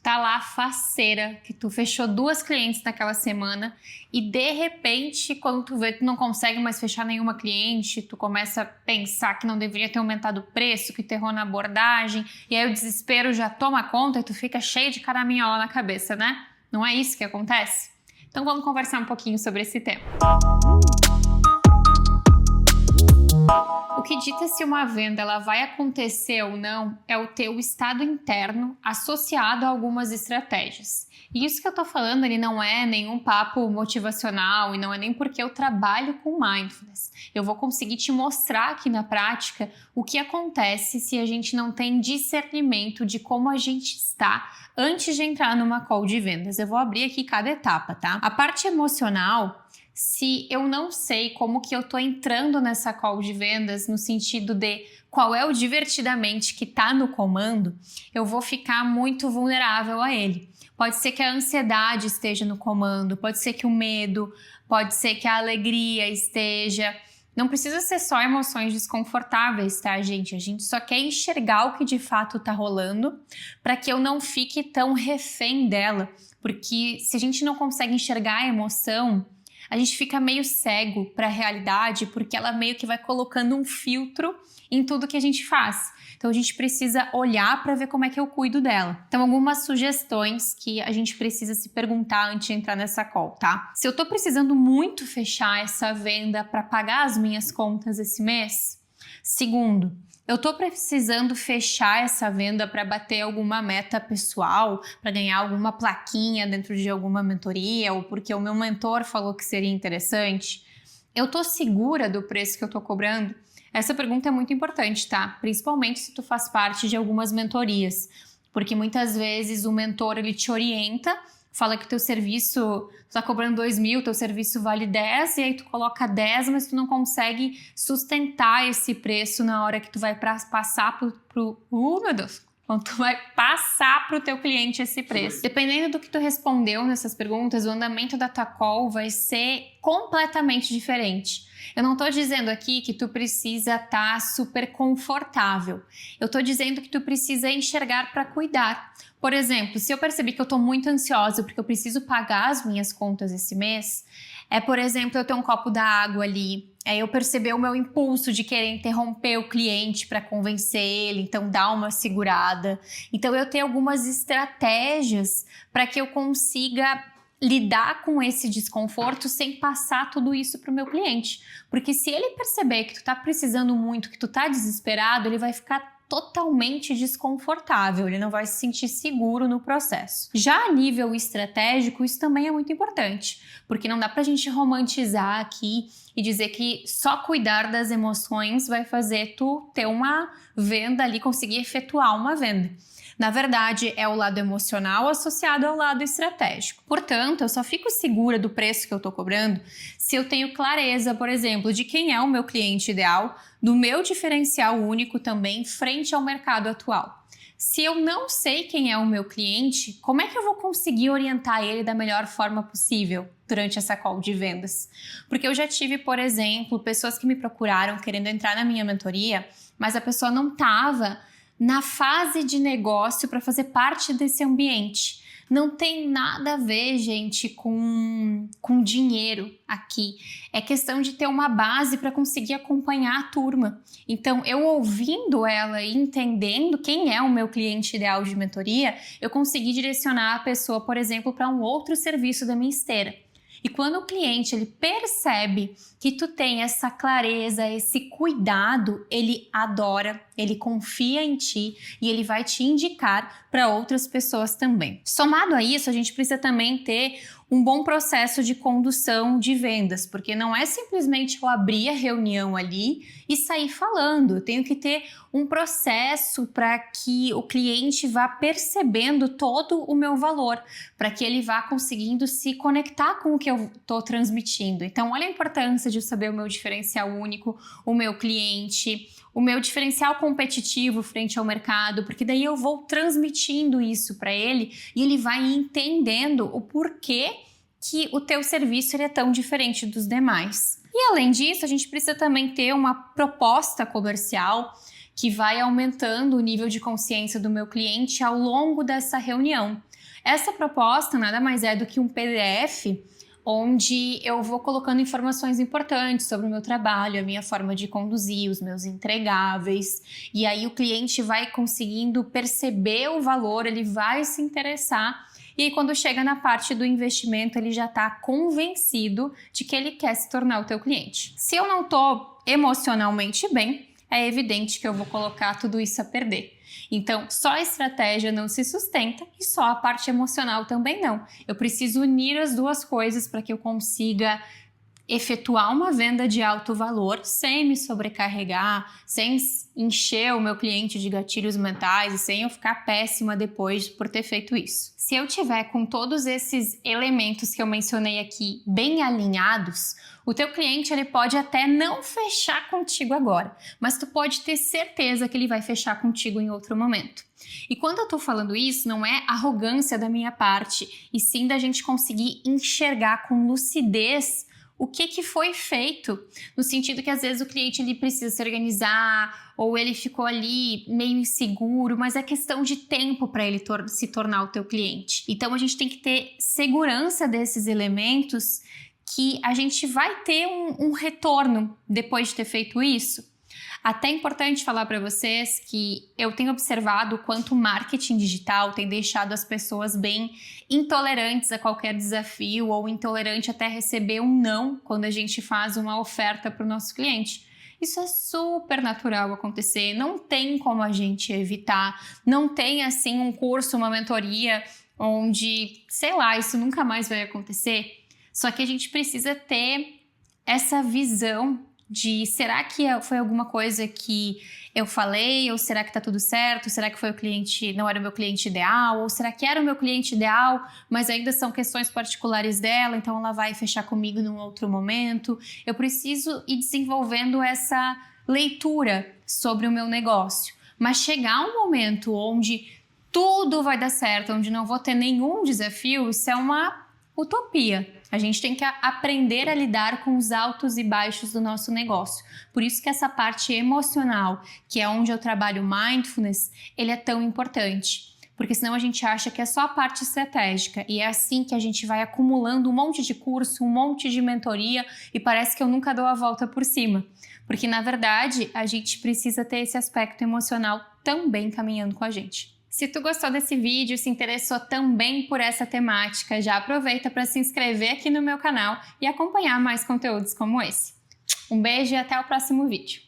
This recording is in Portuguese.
tá lá faceira, que tu fechou 2 clientes naquela semana e de repente, quando tu vê, tu não consegue mais fechar nenhuma cliente, tu começa a pensar que não deveria ter aumentado o preço, que tu errou na abordagem, e aí o desespero já toma conta e tu fica cheio de caraminhola na cabeça, né? Não é isso que acontece? Então vamos conversar um pouquinho sobre esse tema. O que dita se uma venda ela vai acontecer ou não é o teu estado interno associado a algumas estratégias. E isso que eu tô falando, ele não é nenhum papo motivacional e não é nem porque eu trabalho com mindfulness. Eu vou conseguir te mostrar aqui na prática o que acontece se a gente não tem discernimento de como a gente está antes de entrar numa call de vendas. Eu vou abrir aqui cada etapa, tá? A parte emocional, se eu não sei como que eu tô entrando nessa call de vendas no sentido de qual é o divertidamente que tá no comando, eu vou ficar muito vulnerável a ele. Pode ser que a ansiedade esteja no comando, pode ser que o medo, pode ser que a alegria esteja. Não precisa ser só emoções desconfortáveis, tá, gente? A gente só quer enxergar o que de fato tá rolando para que eu não fique tão refém dela. Porque se a gente não consegue enxergar a emoção, a gente fica meio cego para a realidade, porque ela meio que vai colocando um filtro em tudo que a gente faz. Então a gente precisa olhar para ver como é que eu cuido dela. Então algumas sugestões que a gente precisa se perguntar antes de entrar nessa call, tá? Se eu tô precisando muito fechar essa venda para pagar as minhas contas esse mês. Segundo, eu tô precisando fechar essa venda para bater alguma meta pessoal, para ganhar alguma plaquinha dentro de alguma mentoria ou porque o meu mentor falou que seria interessante. Eu tô segura do preço que eu tô cobrando? Essa pergunta é muito importante, tá? Principalmente se tu faz parte de algumas mentorias, porque muitas vezes o mentor ele te orienta, fala que o teu serviço, tu tá cobrando 2.000, teu serviço vale 10, e aí tu coloca 10, mas tu não consegue sustentar esse preço na hora que tu vai passar meu Deus! Quando tu vai passar pro teu cliente esse preço. Dependendo do que tu respondeu nessas perguntas, o andamento da tua call vai ser completamente diferente. Eu não tô dizendo aqui que tu precisa estar super confortável. Eu tô dizendo que tu precisa enxergar para cuidar. Por exemplo, se eu perceber que eu tô muito ansiosa porque eu preciso pagar as minhas contas esse mês, por exemplo, eu ter um copo da água ali, eu perceber o meu impulso de querer interromper o cliente para convencer ele, então dar uma segurada. Então eu ter algumas estratégias para que eu consiga lidar com esse desconforto sem passar tudo isso para o meu cliente. Porque se ele perceber que tu tá precisando muito, que tu tá desesperado, ele vai ficar totalmente desconfortável, ele não vai se sentir seguro no processo. Já a nível estratégico, isso também é muito importante, porque não dá pra gente romantizar aqui e dizer que só cuidar das emoções vai fazer tu ter uma venda ali, conseguir efetuar uma venda. Na verdade, é o lado emocional associado ao lado estratégico. Portanto, eu só fico segura do preço que eu estou cobrando se eu tenho clareza, por exemplo, de quem é o meu cliente ideal, do meu diferencial único também frente ao mercado atual. Se eu não sei quem é o meu cliente, como é que eu vou conseguir orientar ele da melhor forma possível durante essa call de vendas? Porque eu já tive, por exemplo, pessoas que me procuraram querendo entrar na minha mentoria, mas a pessoa não estava na fase de negócio para fazer parte desse ambiente. Não tem nada a ver, gente, com dinheiro aqui. É questão de ter uma base para conseguir acompanhar a turma. Então, eu ouvindo ela e entendendo quem é o meu cliente ideal de mentoria, eu consegui direcionar a pessoa, por exemplo, para um outro serviço da minha esteira. E quando o cliente ele percebe que tu tem essa clareza, esse cuidado, ele adora, ele confia em ti e ele vai te indicar para outras pessoas também. Somado a isso, a gente precisa também ter um bom processo de condução de vendas, porque não é simplesmente eu abrir a reunião ali e sair falando. Eu tenho que ter um processo para que o cliente vá percebendo todo o meu valor, para que ele vá conseguindo se conectar com o que eu estou transmitindo. Então, olha a importância de saber o meu diferencial único, o meu cliente, o meu diferencial competitivo frente ao mercado, porque daí eu vou transmitindo isso para ele e ele vai entendendo o porquê que o teu serviço ele é tão diferente dos demais. E além disso, a gente precisa também ter uma proposta comercial que vai aumentando o nível de consciência do meu cliente ao longo dessa reunião. Essa proposta nada mais é do que um PDF onde eu vou colocando informações importantes sobre o meu trabalho, a minha forma de conduzir, os meus entregáveis, e aí o cliente vai conseguindo perceber o valor, ele vai se interessar, e aí quando chega na parte do investimento, ele já está convencido de que ele quer se tornar o teu cliente. Se eu não estou emocionalmente bem, é evidente que eu vou colocar tudo isso a perder. Então, só a estratégia não se sustenta e só a parte emocional também não. Eu preciso unir as duas coisas para que eu consiga efetuar uma venda de alto valor sem me sobrecarregar, sem encher o meu cliente de gatilhos mentais e sem eu ficar péssima depois por ter feito isso. Se eu tiver com todos esses elementos que eu mencionei aqui bem alinhados, o teu cliente ele pode até não fechar contigo agora, mas tu pode ter certeza que ele vai fechar contigo em outro momento. E quando eu tô falando isso, não é arrogância da minha parte, e sim da gente conseguir enxergar com lucidez o que foi feito, no sentido que às vezes o cliente ele precisa se organizar ou ele ficou ali meio inseguro, mas é questão de tempo para ele se tornar o teu cliente. Então a gente tem que ter segurança desses elementos que a gente vai ter um retorno depois de ter feito isso. Até é importante falar para vocês que eu tenho observado o quanto o marketing digital tem deixado as pessoas bem intolerantes a qualquer desafio ou intolerante até receber um não quando a gente faz uma oferta para o nosso cliente. Isso é super natural acontecer, não tem como a gente evitar, não tem assim um curso, uma mentoria onde, sei lá, isso nunca mais vai acontecer. Só que a gente precisa ter essa visão de será que foi alguma coisa que eu falei, ou será que tá tudo certo, será que foi o cliente, não era o meu cliente ideal, ou será que era o meu cliente ideal, mas ainda são questões particulares dela, então ela vai fechar comigo num outro momento. Eu preciso ir desenvolvendo essa leitura sobre o meu negócio, mas chegar um momento onde tudo vai dar certo, onde não vou ter nenhum desafio, isso é uma utopia. A gente tem que aprender a lidar com os altos e baixos do nosso negócio. Por isso que essa parte emocional, que é onde eu trabalho mindfulness, ele é tão importante. Porque senão a gente acha que é só a parte estratégica e é assim que a gente vai acumulando um monte de curso, um monte de mentoria e parece que eu nunca dou a volta por cima. Porque na verdade a gente precisa ter esse aspecto emocional também caminhando com a gente. Se tu gostou desse vídeo, se interessou também por essa temática, já aproveita para se inscrever aqui no meu canal e acompanhar mais conteúdos como esse. Um beijo e até o próximo vídeo.